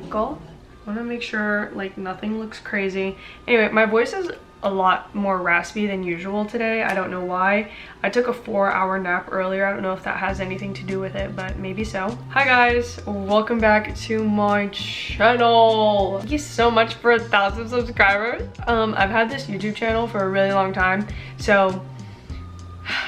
angle. I want to make sure like nothing looks crazy. Anyway, my voice is a lot more raspy than usual today. I don't know why. I took a 4-hour nap earlier. I don't know if that has anything to do with it, but maybe so. Hi guys, welcome back to my channel. Thank you so much for 1,000 subscribers. I've had this YouTube channel for a really long time, so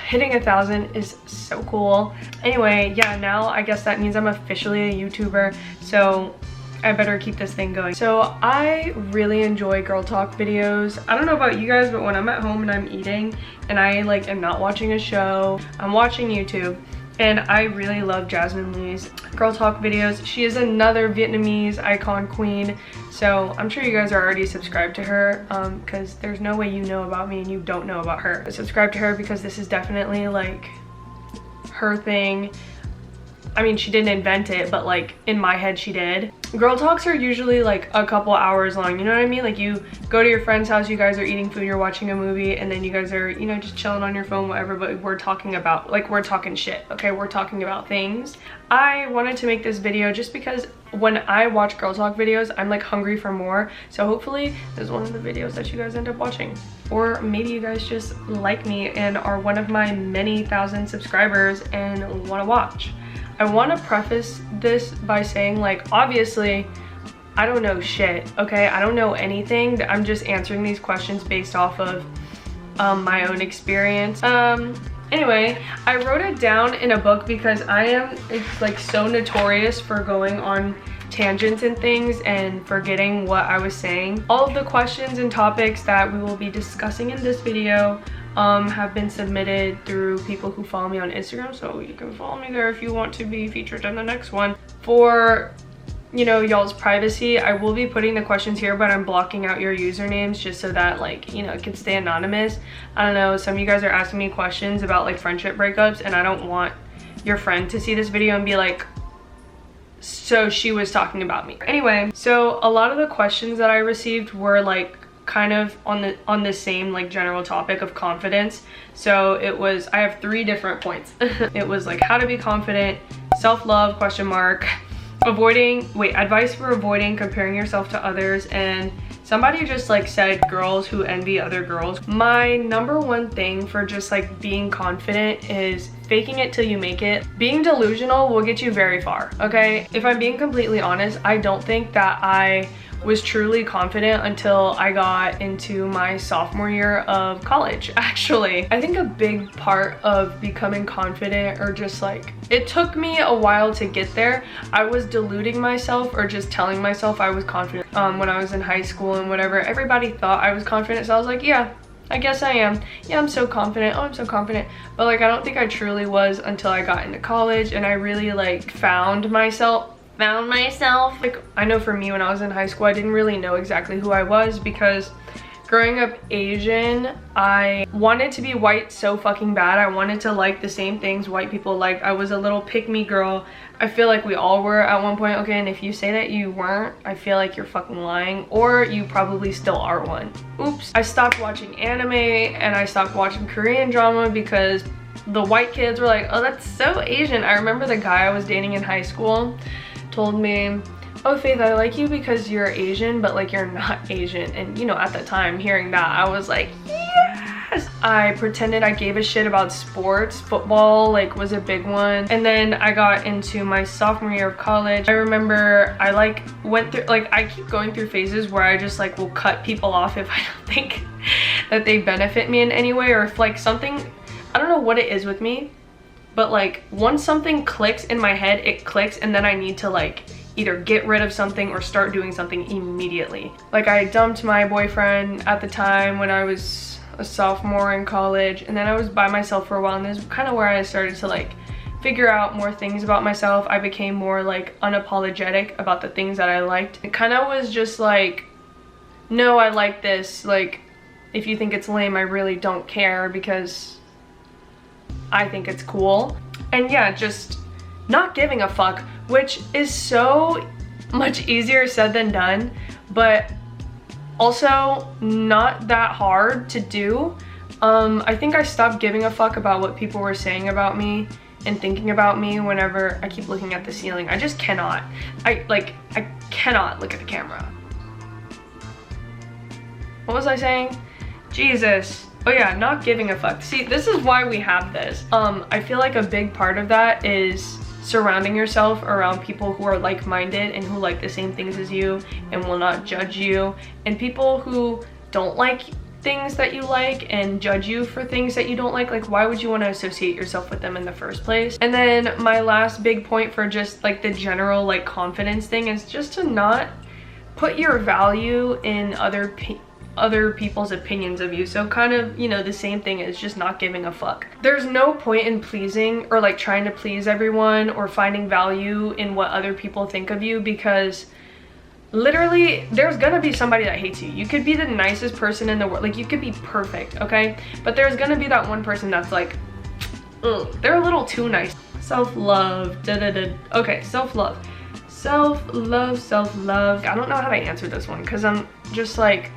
hitting 1,000 is so cool. Anyway, yeah, now I guess that means I'm officially a YouTuber, so I better keep this thing going. So I really enjoy girl talk videos. I don't know about you guys, but when I'm at home and I'm eating and I like am not watching a show, I'm watching YouTube, and I really love Jasmine Lee's girl talk videos. She is another Vietnamese icon queen, so I'm sure you guys are already subscribed to her, because there's no way you know about me and you don't know about her. Subscribe to her because this is definitely like her thing. I mean, she didn't invent it, but like in my head she did. Girl talks are usually like a couple hours long, you know what I mean? Like you go to your friend's house, you guys are eating food, you're watching a movie, and then you guys are, you know, just chilling on your phone, whatever, but we're talking about, like, we're talking shit, okay? We're talking about things. I wanted to make this video just because when I watch girl talk videos, I'm like hungry for more. So hopefully this is one of the videos that you guys end up watching. Or maybe you guys just like me and are one of my many thousand subscribers and want to watch. I want to preface this by saying, like, obviously I don't know shit, okay? I don't know anything. I'm just answering these questions based off of my own experience. Anyway, I wrote it down in a book because it's like so notorious for going on tangents and things and forgetting what I was saying. All of the questions and topics that we will be discussing in this video have been submitted through people who follow me on Instagram, so you can follow me there if you want to be featured in the next one. For, you know, y'all's privacy, I will be putting the questions here, but I'm blocking out your usernames just so that, like, you know, it can stay anonymous. I don't know, some of you guys are asking me questions about like friendship breakups, and I don't want your friend to see this video and be like, so she was talking about me. Anyway, so a lot of the questions that I received were like kind of on the same like general topic of confidence. So it was, I have 3 different points. It was like how to be confident, self-love, question mark, advice for avoiding comparing yourself to others, and somebody just like said girls who envy other girls. My number one thing for just like being confident is faking it till you make it. Being delusional will get you very far, okay? If I'm being completely honest, I don't think that I was truly confident until I got into my sophomore year of college, actually. I think a big part of becoming confident, or just like, it took me a while to get there. I was deluding myself or just telling myself I was confident. When I was in high school and whatever, everybody thought I was confident, so I was like, yeah, I guess I am. Yeah, I'm so confident. Oh, I'm so confident. But like, I don't think I truly was until I got into college and I really like found myself. Like, I know for me when I was in high school, I didn't really know exactly who I was because growing up Asian, I wanted to be white so fucking bad. I wanted to like the same things white people liked. I was a little pick-me girl. I feel like we all were at one point, okay? And if you say that you weren't, I feel like you're fucking lying, or you probably still are one. Oops. I stopped watching anime and I stopped watching Korean drama because the white kids were like, oh, that's so Asian. I remember the guy I was dating in high school told me, oh Faith, I like you because you're Asian, but like you're not Asian. And you know, at the time hearing that, I was like, yes. I pretended I gave a shit about sports. Football like was a big one. And then I got into my sophomore year of college. I remember I like went through, like, I keep going through phases where I just like will cut people off if I don't think that they benefit me in any way, or if like something, I don't know what it is with me, but like once something clicks in my head, it clicks, and then I need to like either get rid of something or start doing something immediately. Like, I dumped my boyfriend at the time when I was a sophomore in college, and then I was by myself for a while, and this is kind of where I started to like figure out more things about myself. I became more like unapologetic about the things that I liked. It kind of was just like, no, I like this. Like, if you think it's lame, I really don't care because I think it's cool. And yeah, just not giving a fuck, which is so much easier said than done, but also not that hard to do. I think I stopped giving a fuck about what people were saying about me and thinking about me whenever I keep looking at the ceiling. I just cannot. I cannot look at the camera. What was I saying? Jesus. Oh yeah, not giving a fuck. See, this is why we have this. I feel like a big part of that is surrounding yourself around people who are like-minded and who like the same things as you and will not judge you, and people who don't like things that you like and judge you for things that you don't like why would you want to associate yourself with them in the first place? And then my last big point for just like the general like confidence thing is just to not put your value in other people's opinions of you. So kind of, you know, the same thing as just not giving a fuck. There's no point in pleasing or like trying to please everyone or finding value in what other people think of you, because literally there's gonna be somebody that hates you. You could be the nicest person in the world, like you could be perfect, okay, but there's gonna be that one person that's like, ugh, they're a little too nice. Self-love, okay, self-love. Self-love. I don't know how to answer this one because I'm just like,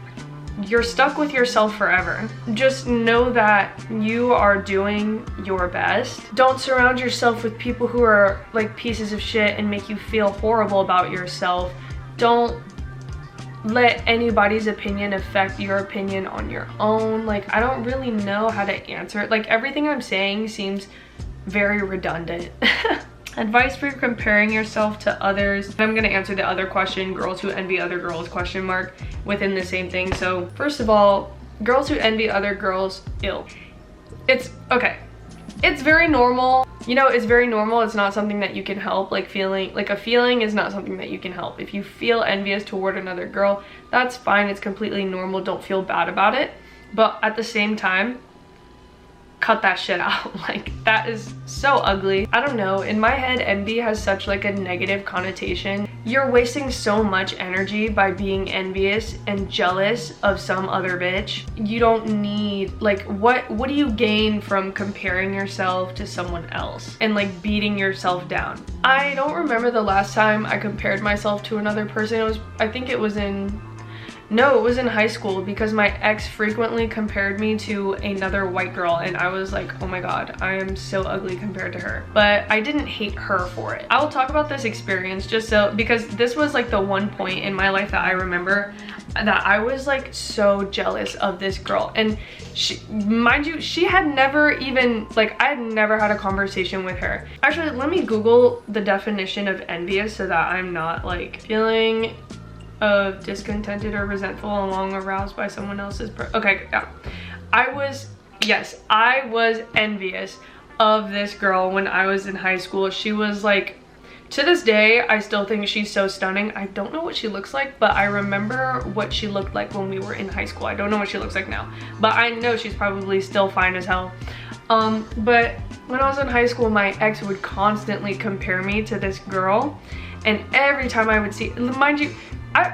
you're stuck with yourself forever. Just know that you are doing your best. Don't surround yourself with people who are like pieces of shit and make you feel horrible about yourself. Don't let anybody's opinion affect your opinion on your own. Like, I don't really know how to answer it. Like, everything I'm saying seems very redundant. Advice for comparing yourself to others. I'm gonna answer the other question, girls who envy other girls, question mark, within the same thing. So first of all, girls who envy other girls, ill. It's okay. It's very normal. You know, it's very normal. It's not something that you can help. Like a feeling is not something that you can help. If you feel envious toward another girl, that's fine. It's completely normal. Don't feel bad about it. But at the same time, cut that shit out. Like, that is so ugly. I don't know, in my head envy has such like a negative connotation. You're wasting so much energy by being envious and jealous of some other bitch. You don't need, like, what do you gain from comparing yourself to someone else and like beating yourself down? I don't remember the last time I compared myself to another person. I think it was in high school, because my ex frequently compared me to another white girl and I was like, oh my god, I am so ugly compared to her. But I didn't hate her for it. I will talk about this experience because this was like the one point in my life that I remember that I was like so jealous of this girl. And mind you, she had never even, like, I had never had a conversation with her. Actually, let me Google the definition of envious so that I'm not like feeling of discontented or resentful along aroused by someone else's okay, yeah. I was envious of this girl when I was in high school. She was like, to this day, I still think she's so stunning. I don't know what she looks like, but I remember what she looked like when we were in high school. I don't know what she looks like now, but I know she's probably still fine as hell. But when I was in high school, my ex would constantly compare me to this girl, and every time I would see, mind you,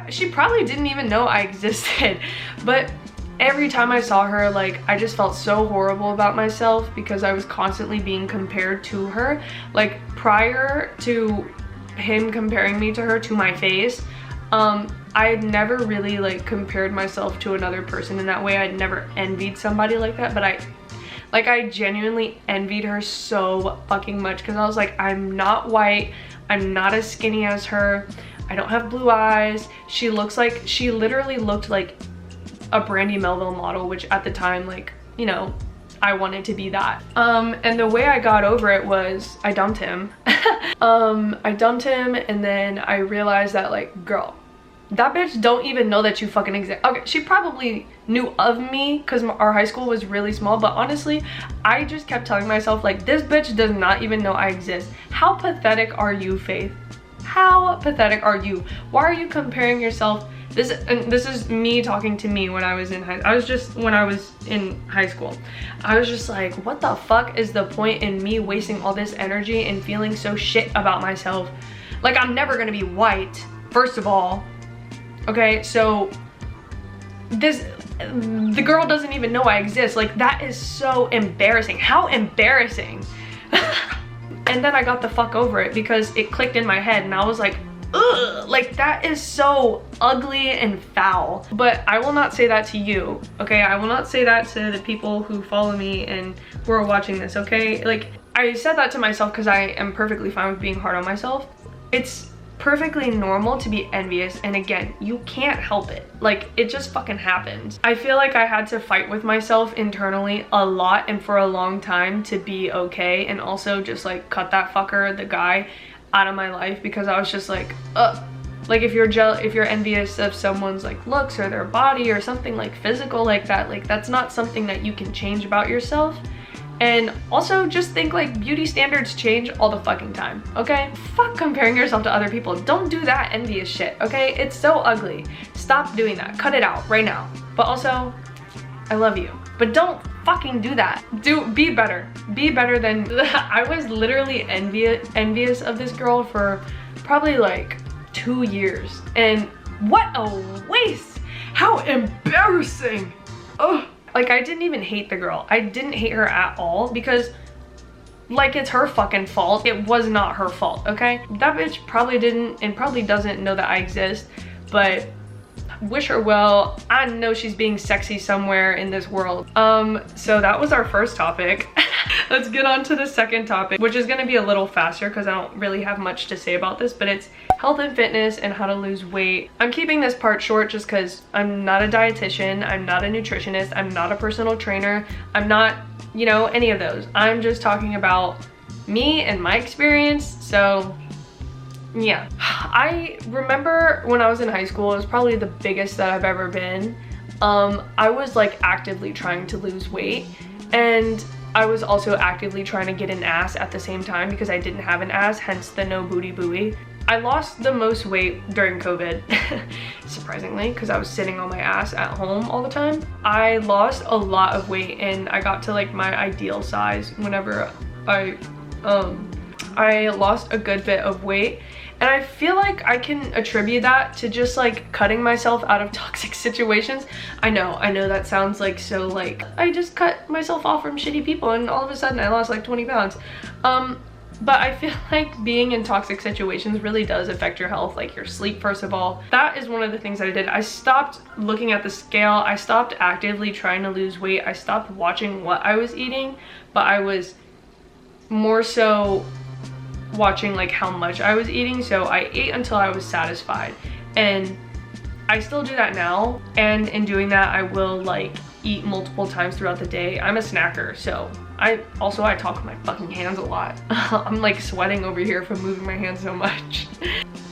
she probably didn't even know I existed, but every time I saw her, like, I just felt so horrible about myself because I was constantly being compared to her. Like, prior to him comparing me to her to my face, I had never really like compared myself to another person in that way. I'd never envied somebody like that, but I genuinely envied her so fucking much because I was like, I'm not white, I'm not as skinny as her, I don't have blue eyes. She literally looked like a Brandy Melville model, which at the time, like, you know, I wanted to be that. And the way I got over it was I dumped him. I dumped him, and then I realized that, like, girl, that bitch don't even know that you fucking exist. Okay, she probably knew of me because our high school was really small, but honestly, I just kept telling myself, like, this bitch does not even know I exist. How pathetic are you, Faith? How pathetic are you? Why are you comparing yourself? This is me talking to me when I was in high school. I was just like, what the fuck is the point in me wasting all this energy and feeling so shit about myself? Like, I'm never gonna be white, first of all. Okay, so the girl doesn't even know I exist. Like, that is so embarrassing. How embarrassing. And then I got the fuck over it because it clicked in my head and I was like, ugh, like, that is so ugly and foul. But I will not say that to you, okay? I will not say that to the people who follow me and who are watching this, okay? Like, I said that to myself because I am perfectly fine with being hard on myself. It's perfectly normal to be envious, and again, you can't help it. Like, it just fucking happens. I feel like I had to fight with myself internally a lot and for a long time to be okay, and also just like cut that fucker, the guy, out of my life, because I was just like, ugh. Like, if you're envious of someone's like looks or their body or something like physical like that, like that's not something that you can change about yourself. And also just think like beauty standards change all the fucking time, okay? Fuck comparing yourself to other people. Don't do that envious shit, okay? It's so ugly. Stop doing that. Cut it out right now. But also, I love you. But don't fucking do that. Be better. Be better than... I was literally envious of this girl for probably like 2 years. And what a waste. How embarrassing. Ugh. Like, I didn't even hate the girl. I didn't hate her at all because, like, it's her fucking fault. It was not her fault, okay? That bitch probably didn't and probably doesn't know that I exist, but wish her well. I know she's being sexy somewhere in this world. So that was our first topic. Let's get on to the second topic, which is gonna be a little faster because I don't really have much to say about this, but it's health and fitness and how to lose weight. I'm keeping this part short just because I'm not a dietitian, I'm not a nutritionist, I'm not a personal trainer, I'm not, you know, any of those. I'm just talking about me and my experience. So yeah, I remember when I was in high school, it was probably the biggest that I've ever been. I was like actively trying to lose weight, and I was also actively trying to get an ass at the same time because I didn't have an ass, hence the no booty buoy. I lost the most weight during COVID, surprisingly, because I was sitting on my ass at home all the time. I lost a lot of weight and I got to like my ideal size whenever I lost a good bit of weight. And I feel like I can attribute that to just like cutting myself out of toxic situations. I know that sounds like so like, I just cut myself off from shitty people and all of a sudden I lost like 20 pounds. But I feel like being in toxic situations really does affect your health, like your sleep, first of all. That is one of the things that I did. I stopped looking at the scale. I stopped actively trying to lose weight. I stopped watching what I was eating, but I was more so watching like how much I was eating. So I ate until I was satisfied, and I still do that now. And in doing that, I will like eat multiple times throughout the day. I'm a snacker, so I talk with my fucking hands a lot. I'm like sweating over here from moving my hands so much.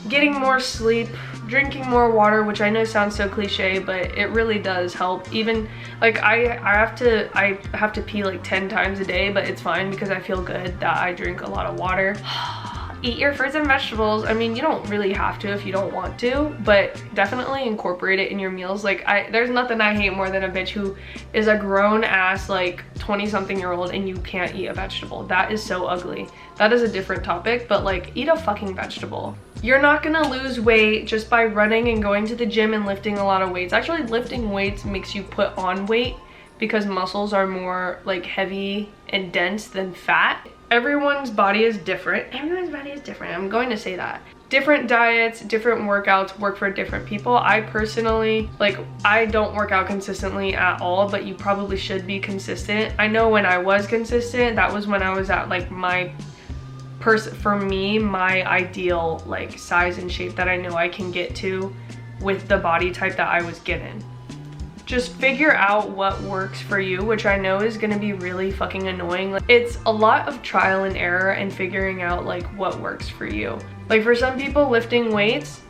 Getting more sleep, drinking more water, which I know sounds so cliche, but it really does help. Even like I have to pee like 10 times a day, but it's fine because I feel good that I drink a lot of water. Eat your fruits and vegetables. I mean, you don't really have to if you don't want to, but definitely incorporate it in your meals. Like, there's nothing I hate more than a bitch who is a grown ass like 20-something-year-old and you can't eat a vegetable. That is so ugly. That is a different topic, but like, eat a fucking vegetable. You're not gonna lose weight just by running and going to the gym and lifting a lot of weights. Actually, lifting weights makes you put on weight because muscles are more like heavy and dense than fat. Everyone's body is different. Everyone's body is different. I'm going to say that. Different diets, different workouts work for different people. I personally, like, I don't work out consistently at all, but you probably should be consistent. I know when I was consistent, that was when I was at like for me, my ideal like size and shape that I know I can get to with the body type that I was given. Just figure out what works for you, which I know is gonna be really fucking annoying. Like, it's a lot of trial and error and figuring out like what works for you. Like, for some people, lifting weights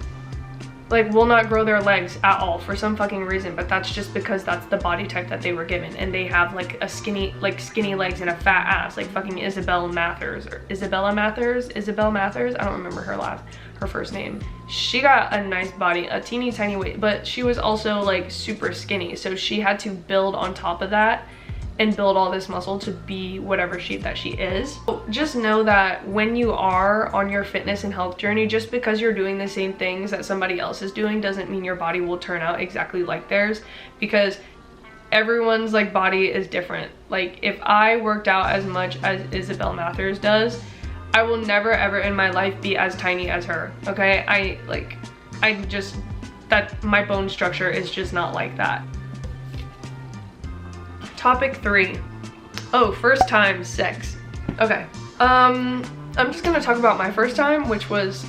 like will not grow their legs at all for some fucking reason, but that's just because that's the body type that they were given, and they have like a skinny legs and a fat ass, like fucking Isabella Mathers. I don't remember her first name. She got a nice body, a teeny tiny weight, but she was also like super skinny, so she had to build on top of that and build all this muscle to be whatever shape that she is. So just know that when you are on your fitness and health journey, just because you're doing the same things that somebody else is doing doesn't mean your body will turn out exactly like theirs, because everyone's like body is different. Like, if I worked out as much as Isabel Mathers does, I will never ever in my life be as tiny as her, okay? My bone structure is just not like that. Topic 3. Oh, first time sex. Okay, I'm just gonna talk about my first time, which was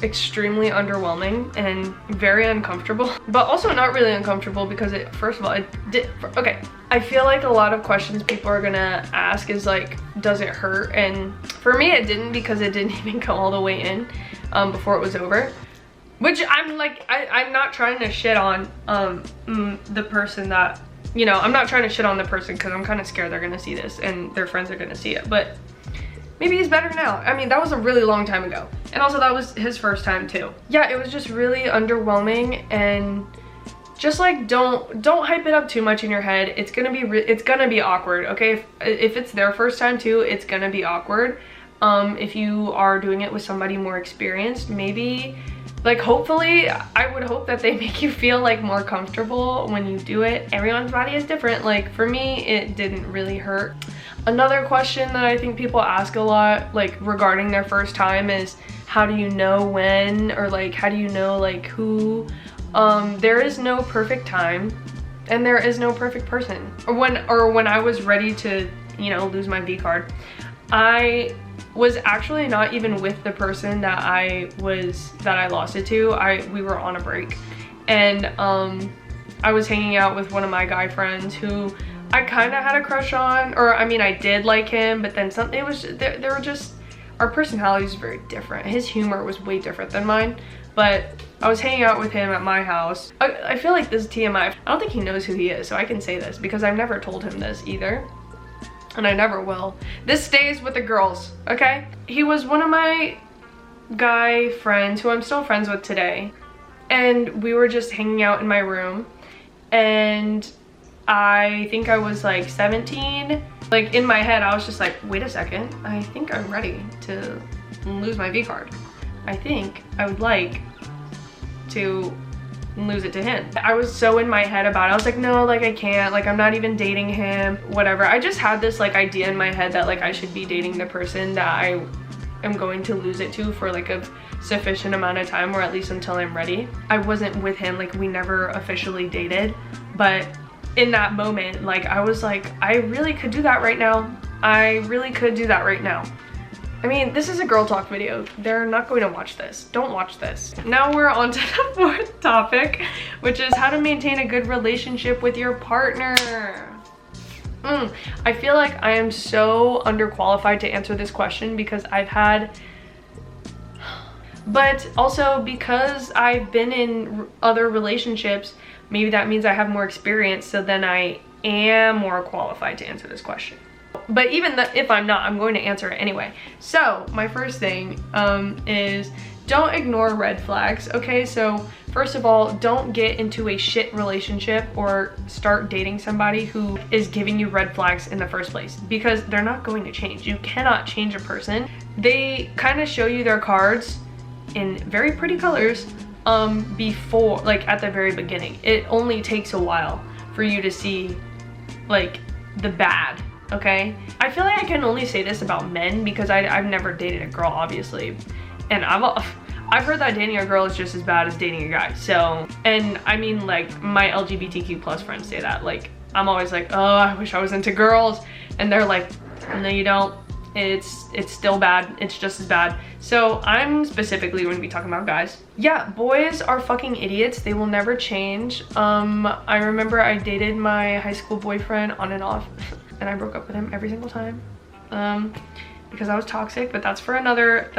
extremely underwhelming and very uncomfortable, but also not really uncomfortable because first of all, it did, okay. I feel like a lot of questions people are gonna ask is like, does it hurt? And for me, it didn't, because it didn't even go all the way in before it was over. Which I'm like, I'm not trying to shit on the person that, you know, I'm not trying to shit on the person because I'm kind of scared they're gonna see this and their friends are gonna see it, but maybe he's better now. I mean, that was a really long time ago. And also that was his first time too. Yeah, it was just really underwhelming, and just like don't hype it up too much in your head. It's gonna be awkward, okay? If it's their first time too, it's gonna be awkward. If you are doing it with somebody more experienced, maybe, like, hopefully, I would hope that they make you feel like more comfortable when you do it. Everyone's body is different. Like, for me, it didn't really hurt. Another question that I think people ask a lot, like, regarding their first time is, how do you know when, or like, how do you know like who? There is no perfect time, and there is no perfect person. Or when I was ready to, you know, lose my V card, I was actually not even with the person that I lost it to. We were on a break, and I was hanging out with one of my guy friends who I kind of had a crush on, or I mean, I did like him, but then something, it was, they were just, our personalities were very different. His humor was way different than mine, but I was hanging out with him at my house. I feel like this is TMI. I don't think he knows who he is, so I can say this because I've never told him this either. And I never will. This stays with the girls, okay? He was one of my guy friends who I'm still friends with today. And we were just hanging out in my room. And I think I was like 17. Like, in my head, I was just like, wait a second. I think I'm ready to lose my V card. I think I would like to lose it to him. I was so in my head about it. I was like, no, like, I can't, like, I'm not even dating him, whatever. I just had this like idea in my head that like I should be dating the person that I am going to lose it to for like a sufficient amount of time, or at least until I'm ready. I wasn't with him, like, we never officially dated, but in that moment, like, I was like, I really could do that right now. I really could do that right now. I mean, this is a girl talk video. They're not going to watch this. Don't watch this. Now we're on to the fourth topic, which is how to maintain a good relationship with your partner. I feel like I am so underqualified to answer this question because I've had, but also because I've been in other relationships, maybe that means I have more experience, so then I am more qualified to answer this question. But even if I'm not, I'm going to answer it anyway. So my first thing is, don't ignore red flags, okay? So first of all, don't get into a shit relationship or start dating somebody who is giving you red flags in the first place, because they're not going to change. You cannot change a person. They kind of show you their cards in very pretty colors before, like, at the very beginning. It only takes a while for you to see like the bad. Okay, I feel like I can only say this about men because I've never dated a girl, obviously, and I've heard that dating a girl is just as bad as dating a guy. So, and I mean, like, my LGBTQ plus friends say that. Like, I'm always like, oh, I wish I was into girls, and they're like, no, you don't. It's still bad. It's just as bad. So I'm specifically going to be talking about guys. Yeah, boys are fucking idiots. They will never change. I remember I dated my high school boyfriend on and off. And I broke up with him every single time because I was toxic, but that's another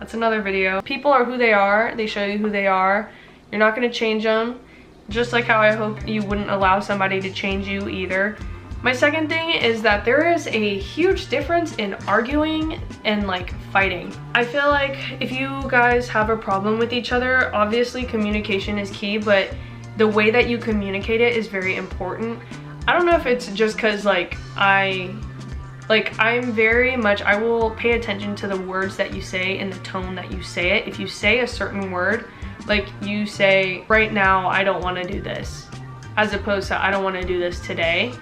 video. People are who they are. They show you who they are. You're not going to change them, just like how I hope you wouldn't allow somebody to change you either. My second thing is that there is a huge difference in arguing and like fighting. I feel like if you guys have a problem with each other, obviously communication is key, but the way that you communicate it is very important. I don't know if it's just because like I'm very much, I will pay attention to the words that you say and the tone that you say it. If you say a certain word, like you say, right now, I don't want to do this, as opposed to I don't want to do this today,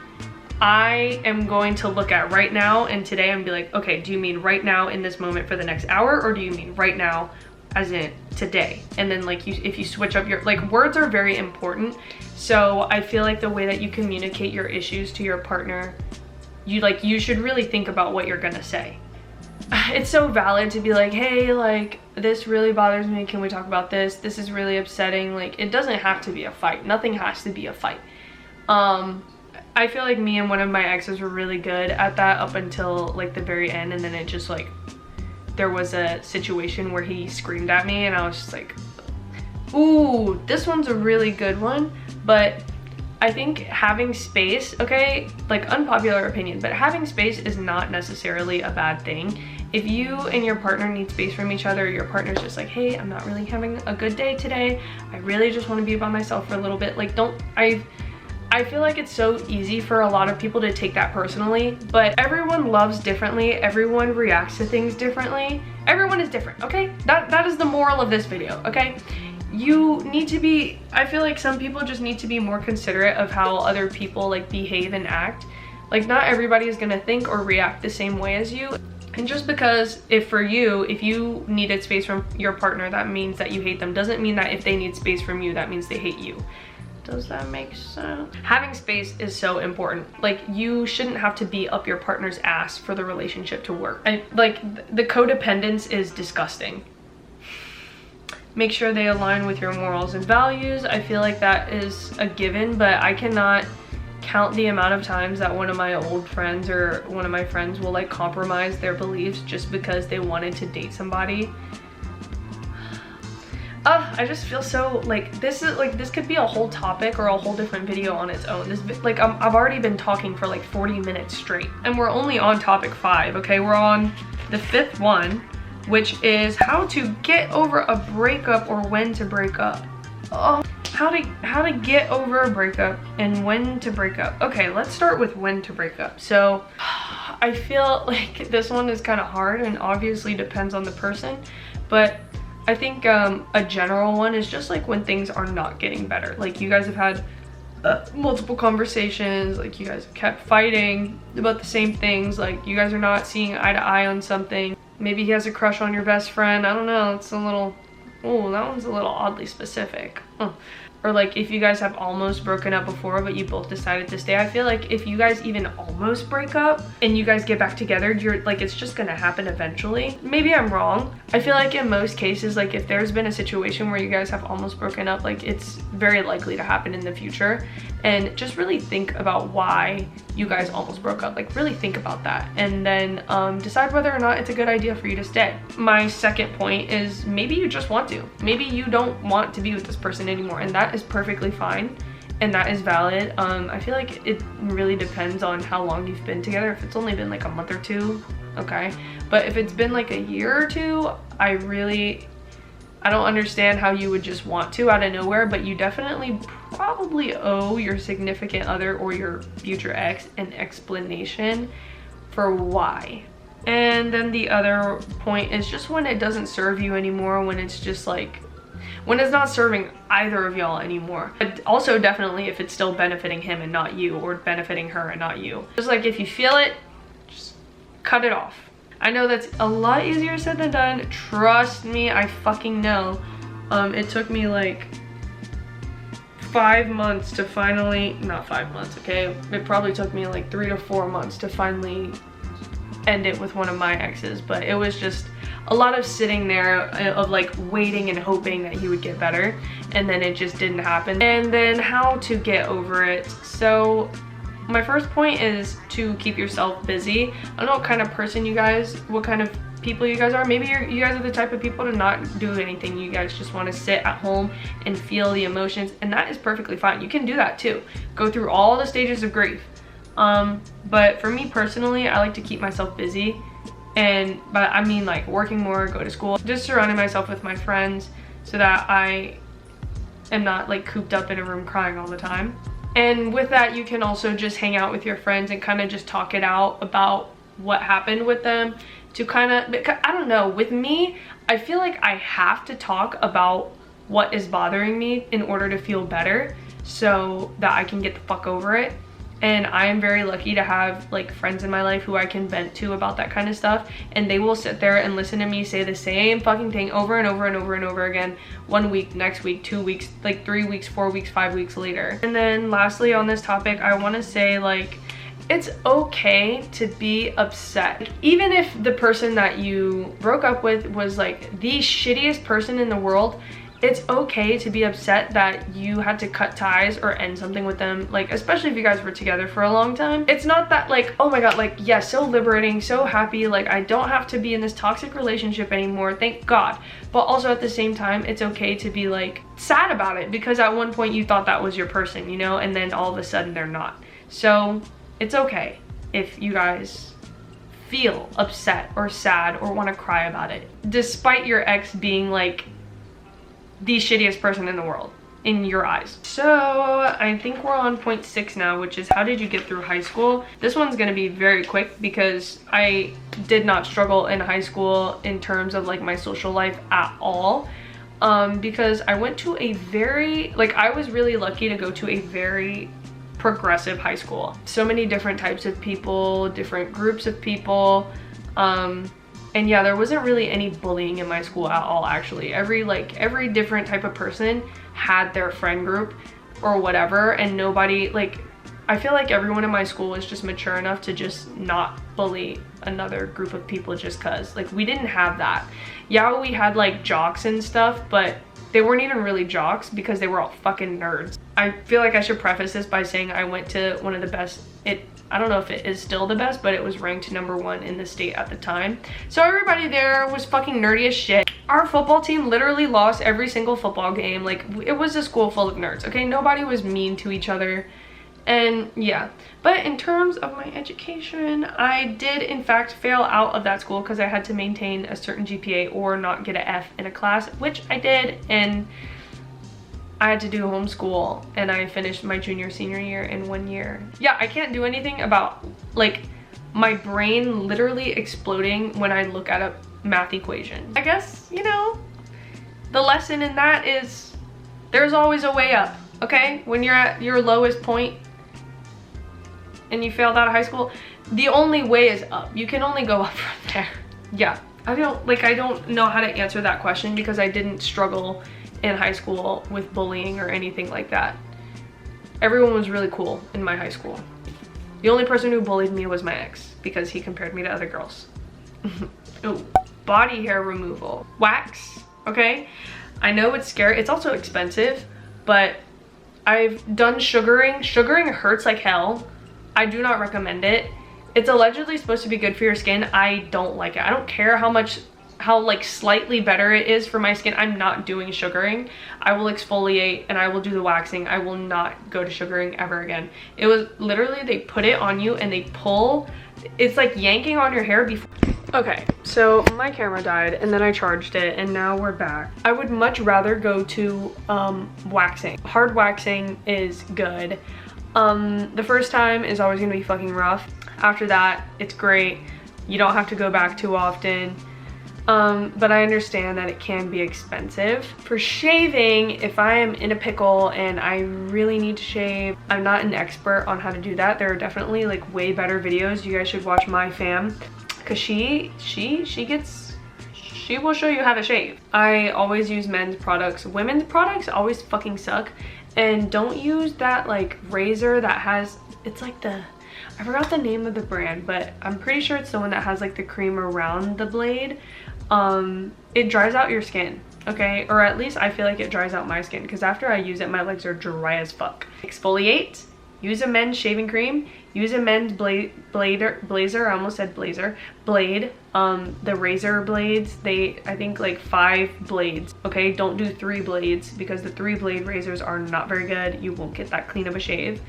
I am going to look at right now and today and be like, okay, do you mean right now in this moment for the next hour, or do you mean right now as in today? And then like if you switch up your, like, words are very important. So I feel like the way that you communicate your issues to your partner you should really think about what you're gonna say. It's so valid to be like, hey, like, this really bothers me, can we talk about this? This is really upsetting. Like, it doesn't have to be a fight. Nothing has to be a fight. I feel like me and one of my exes were really good at that up until like the very end, and then it just like, there was a situation where he screamed at me and I was just like, ooh, this one's a really good one. But I think having space, okay, like, unpopular opinion, but having space is not necessarily a bad thing. If you and your partner need space from each other, your partner's just like, hey, I'm not really having a good day today, I really just want to be by myself for a little bit, like, I feel like it's so easy for a lot of people to take that personally, but everyone loves differently, everyone reacts to things differently, everyone is different, okay? That is the moral of this video, okay? You need to be, I feel like some people just need to be more considerate of how other people like behave and act. Like, not everybody is gonna think or react the same way as you. And just because if you needed space from your partner, that means that you hate them, doesn't mean that if they need space from you, that means they hate you. Does that make sense? Having space is so important. Like, you shouldn't have to be up your partner's ass for the relationship to work. The codependence is disgusting. Make sure they align with your morals and values. I feel like that is a given, but I cannot count the amount of times that one of my old friends or one of my friends will like compromise their beliefs just because they wanted to date somebody. I just feel so like this could be a whole topic or a whole different video on its own. I've already been talking for like 40 minutes straight, and we're only on topic 5, okay? We're on the 5th one, which is how to get over a breakup or when to break up. Oh, how to get over a breakup and when to break up. Okay, let's start with when to break up. So I feel like this one is kind of hard and obviously depends on the person, but I think a general one is just like when things are not getting better. Like, you guys have had multiple conversations, like you guys have kept fighting about the same things, like you guys are not seeing eye to eye on something. Maybe he has a crush on your best friend. I don't know, it's a little, oh, that one's a little oddly specific. Or like if you guys have almost broken up before but you both decided to stay. I feel like if you guys even almost break up and you guys get back together, you're like, it's just gonna happen eventually. Maybe I'm wrong. I feel like in most cases, like if there's been a situation where you guys have almost broken up, like it's very likely to happen in the future. And just really think about why you guys almost broke up. Like, really think about that, and then decide whether or not it's a good idea for you to stay. My second point is maybe you just want to. Maybe you don't want to be with this person anymore, and that is perfectly fine, and that is valid. I feel like it really depends on how long you've been together. If it's only been like a month or two, okay, but if it's been like a year or two, I don't understand how you would just want to out of nowhere, but you definitely probably owe your significant other or your future ex an explanation for why. And then the other point is just when it doesn't serve you anymore, when it's just like, when it's not serving either of y'all anymore. But also definitely if it's still benefiting him and not you, or benefiting her and not you. Just like, if you feel it, just cut it off. I know that's a lot easier said than done. Trust me, I fucking know. It took me like 5 months to finally, not 5 months, okay? It probably took me like 3 to 4 months to finally end it with one of my exes, but it was just a lot of sitting there of like waiting and hoping that he would get better, and then it just didn't happen. And then how to get over it. So my first point is to keep yourself busy. I don't know what kind of person you guys, what kind of people you guys are. Maybe you guys are the type of people to not do anything. You guys just want to sit at home and feel the emotions, and that is perfectly fine. You can do that too. Go through all the stages of grief. But for me personally, I like to keep myself busy, but I mean like working more, go to school, just surrounding myself with my friends so that I am not like cooped up in a room crying all the time. And with that, you can also just hang out with your friends and kind of just talk it out about what happened with them, to kind of, I don't know, with me, I feel like I have to talk about what is bothering me in order to feel better so that I can get the fuck over it. And I am very lucky to have like friends in my life who I can vent to about that kind of stuff, and they will sit there and listen to me say the same fucking thing over and over and over and over again, 1 week, next week, 2 weeks, like 3 weeks, 4 weeks, 5 weeks later. And then lastly on this topic, I want to say, like, it's okay to be upset. Even if the person that you broke up with was like the shittiest person in the world, it's okay to be upset that you had to cut ties or end something with them, like especially if you guys were together for a long time. It's not that like, oh my god, like yeah, so liberating, so happy, like I don't have to be in this toxic relationship anymore, thank god. But also at the same time, it's okay to be like sad about it, because at one point you thought that was your person, you know, and then all of a sudden they're not. So it's okay if you guys feel upset or sad or want to cry about it, despite your ex being like the shittiest person in the world in your eyes. So I think we're on point 6 now, which is how did you get through high school? This one's gonna be very quick because I did not struggle in high school in terms of like my social life at all. Because I went to a very, like I was really lucky to go to a very progressive high school. So many different types of people, different groups of people. And yeah, there wasn't really any bullying in my school at all, actually. Every different type of person had their friend group or whatever, and nobody, like, I feel like everyone in my school was just mature enough to just not bully another group of people just cause. Like, we didn't have that. Yeah, we had like jocks and stuff, but they weren't even really jocks because they were all fucking nerds. I feel like I should preface this by saying I went to one of the best, I don't know if it is still the best, but it was ranked #1 in the state at the time. So everybody there was fucking nerdy as shit. Our football team literally lost every single football game. Like, it was a school full of nerds, okay? Nobody was mean to each other. And yeah, but in terms of my education, I did in fact fail out of that school because I had to maintain a certain GPA or not get an F in a class, which I did, and I had to do homeschool, and I finished my senior year in 1 year. Yeah, I can't do anything about like my brain literally exploding when I look at a math equation. I guess, you know, the lesson in that is there's always a way up, okay? When you're at your lowest point and you failed out of high school, the only way is up. You can only go up from there. Yeah, I don't know how to answer that question because I didn't struggle in high school with bullying or anything like that. Everyone was really cool in my high school. The only person who bullied me was my ex because he compared me to other girls. Ooh, body hair removal. Wax, okay? I know it's scary. It's also expensive, but I've done sugaring. Sugaring hurts like hell. I do not recommend it. It's allegedly supposed to be good for your skin. I don't like it. I don't care how like slightly better it is for my skin. I'm not doing sugaring. I will exfoliate and I will do the waxing. I will not go to sugaring ever again. It was literally, they put it on you and they pull. It's like yanking on your hair before. Okay, so my camera died and then I charged it and now we're back. I would much rather go to waxing. Hard waxing is good. The first time is always gonna be fucking rough. After that, it's great. You don't have to go back too often. But I understand that it can be expensive. For shaving, if I am in a pickle and I really need to shave, I'm not an expert on how to do that. There are definitely like way better videos. You guys should watch my fam, because she will show you how to shave. I always use men's products. Women's products always fucking suck. And don't use that like razor that has, it's like the, I forgot the name of the brand, but I'm pretty sure it's the one that has like the cream around the blade. It dries out your skin, okay? Or at least I feel like it dries out my skin, because after I use it, my legs are dry as fuck. Exfoliate, use a men's shaving cream, use a men's blazer, I almost said blazer, blade. The razor blades, I think like 5 blades, okay? Don't do 3 blades because the 3 blade razors are not very good. You won't get that clean of a shave.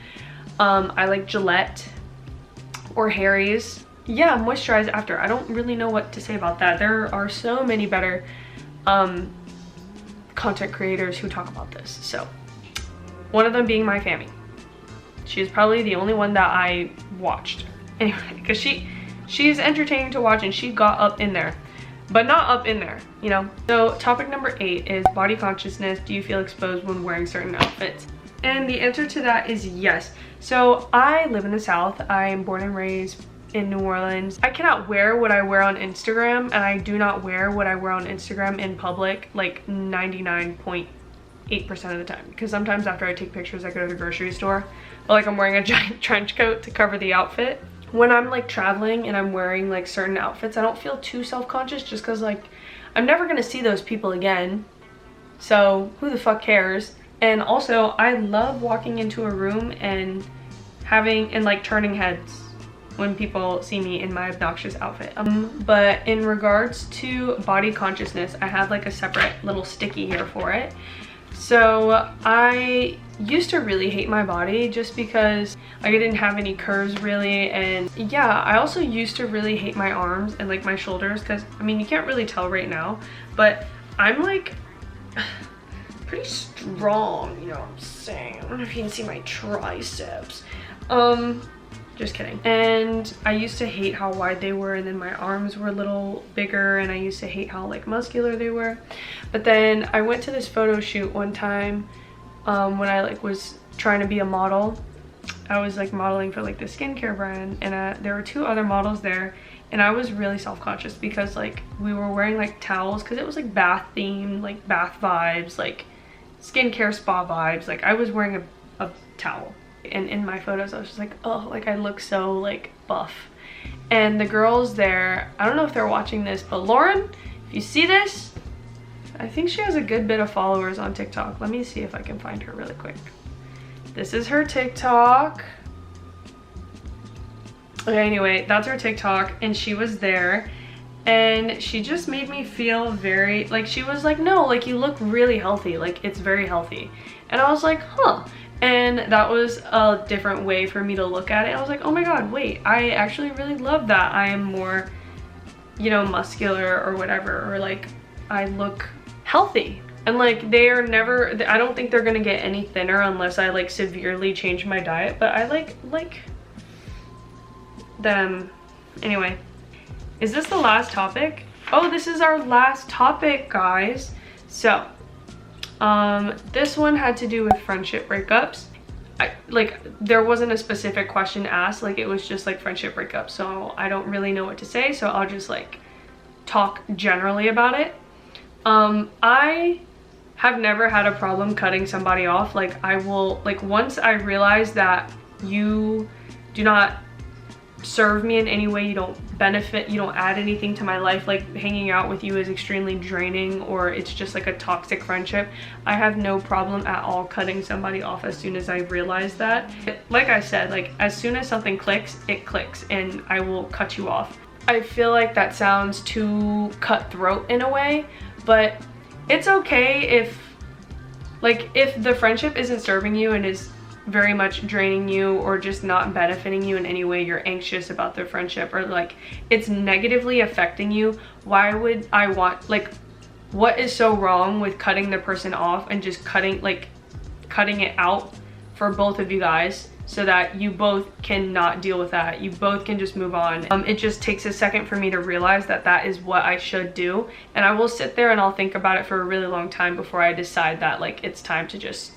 I like Gillette or Harry's. Yeah, moisturize after. I don't really know what to say about that. There are so many better content creators who talk about this. So one of them being my fammy. She's probably the only one that I watched. Anyway, because she's entertaining to watch and she got up in there. But not up in there, you know? So topic number 8 is body consciousness. Do you feel exposed when wearing certain outfits? And the answer to that is yes. So I live in the South. I am born and raised in New Orleans. I cannot wear what I wear on Instagram, and I do not wear what I wear on Instagram in public like 99.9% 8% of the time, because sometimes after I take pictures I go to the grocery store, but like I'm wearing a giant trench coat to cover the outfit. When I'm like traveling and I'm wearing like certain outfits, I don't feel too self-conscious, just because like I'm never gonna see those people again, so who the fuck cares. And also I love walking into a room and like turning heads when people see me in my obnoxious outfit. But in regards to body consciousness, I have like a separate little sticky here for it. So I used to really hate my body just because like I didn't have any curves really, and yeah, I also used to really hate my arms and like my shoulders, because I mean you can't really tell right now, but I'm like pretty strong, you know what I'm saying? I don't know if you can see my triceps. Just kidding. And I used to hate how wide they were, and then my arms were a little bigger, and I used to hate how like muscular they were. But then I went to this photo shoot one time when I like was trying to be a model. I was like modeling for like the skincare brand, and there were 2 other models there, and I was really self-conscious because like we were wearing like towels, because it was like bath themed, like bath vibes, like skincare spa vibes. Like I was wearing a towel. And in my photos I was just like, oh, like I look so like buff. And the girls there, I don't know if they're watching this, but Lauren, if you see this, I think she has a good bit of followers on TikTok. Let me see if I can find her really quick. This is her TikTok. Okay, anyway, that's her TikTok, and she was there, and she just made me feel very, like, she was like, no, like you look really healthy, like it's very healthy. And I was like, huh. And that was a different way for me to look at it. I was like, oh my god, wait, I actually really love that I am more, you know, muscular or whatever, or like I look healthy. And like they are never, I don't think they're gonna get any thinner unless I like severely change my diet, but I like them. Anyway, is this the last topic? Oh, this is our last topic, guys. So this one had to do with friendship breakups. Like there wasn't a specific question asked, like it was just like friendship breakups, so I don't really know what to say, so I'll just like talk generally about it. I have never had a problem cutting somebody off. Like I will, like once I realize that you do not serve me in any way, you don't benefit, you don't add anything to my life, like hanging out with you is extremely draining, or it's just like a toxic friendship, I have no problem at all cutting somebody off as soon as I realize that. Like I said, like as soon as something clicks, it clicks, and I will cut you off. I feel like that sounds too cutthroat in a way, but it's okay if the friendship isn't serving you and is very much draining you, or just not benefiting you in any way, you're anxious about the friendship, or like it's negatively affecting you. Why would I want, like, what is so wrong with cutting the person off and just cutting it out for both of you guys, so that you both can not deal with that, you both can just move on. It just takes a second for me to realize that that is what I should do, and I will sit there and I'll think about it for a really long time before I decide that like it's time to just.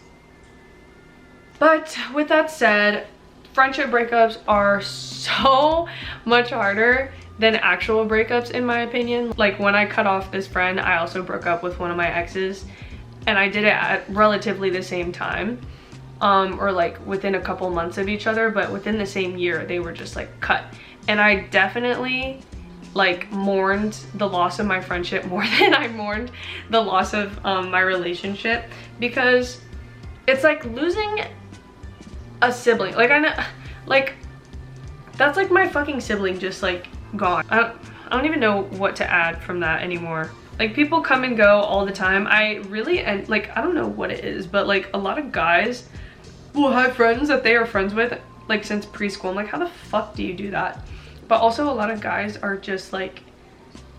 But with that said, friendship breakups are so much harder than actual breakups in my opinion. Like when I cut off this friend, I also broke up with one of my exes, and I did it at relatively the same time, or like within a couple months of each other, but within the same year they were just like cut. And I definitely like mourned the loss of my friendship more than I mourned the loss of my relationship, because it's like losing a sibling. Like I know, like that's like my fucking sibling just like gone. I don't even know what to add from that anymore. Like people come and go all the time. I really, and like I don't know what it is, but like a lot of guys will have friends that they are friends with like since preschool. I'm like, how the fuck do you do that? But also a lot of guys are just like,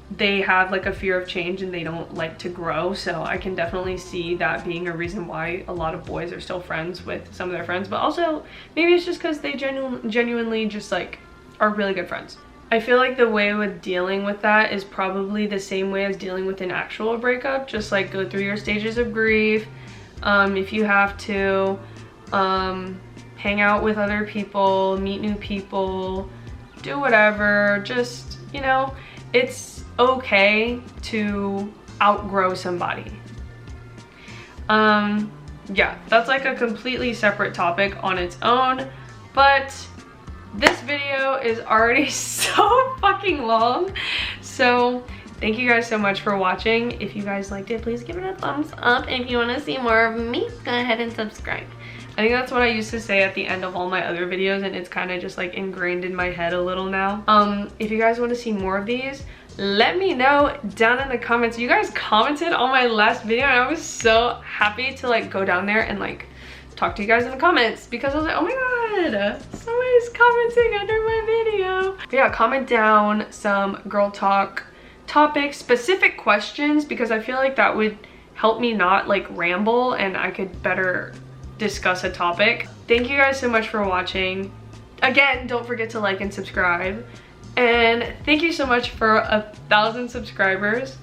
they have like a fear of change and they don't like to grow, so I can definitely see that being a reason why a lot of boys are still friends with some of their friends. But also maybe it's just because they genuinely just like are really good friends. I feel like the way with dealing with that is probably the same way as dealing with an actual breakup. Just like go through your stages of grief. If you have to, hang out with other people, meet new people, do whatever. Just, you know, it's okay to outgrow somebody. Yeah, that's like a completely separate topic on its own, but this video is already so fucking long. So thank you guys so much for watching. If you guys liked it, please give it a thumbs up. And if you want to see more of me, go ahead and subscribe. I think that's what I used to say at the end of all my other videos, and it's kind of just like ingrained in my head a little now. If you guys want to see more of these, let me know down in the comments. You guys commented on my last video and I was so happy to like go down there and like talk to you guys in the comments, because I was like, oh my god, somebody's commenting under my video. But yeah, comment down some girl talk topics, specific questions, because I feel like that would help me not like ramble and I could better discuss a topic. Thank you guys so much for watching. Again, don't forget to like and subscribe. And thank you so much for 1,000 subscribers.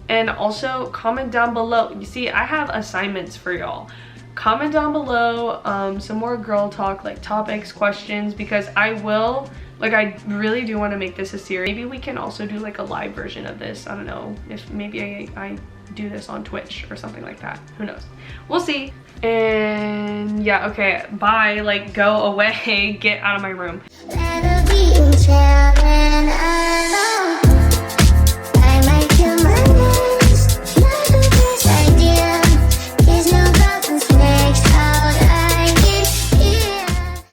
And also comment down below. You see, I have assignments for y'all. Comment down below some more girl talk, like topics, questions, because I will, like, I really do want to make this a series. Maybe we can also do like a live version of this. I don't know if maybe I do this on Twitch or something like that. Who knows? We'll see. And yeah, okay, bye. Like, go away. Get out of my room.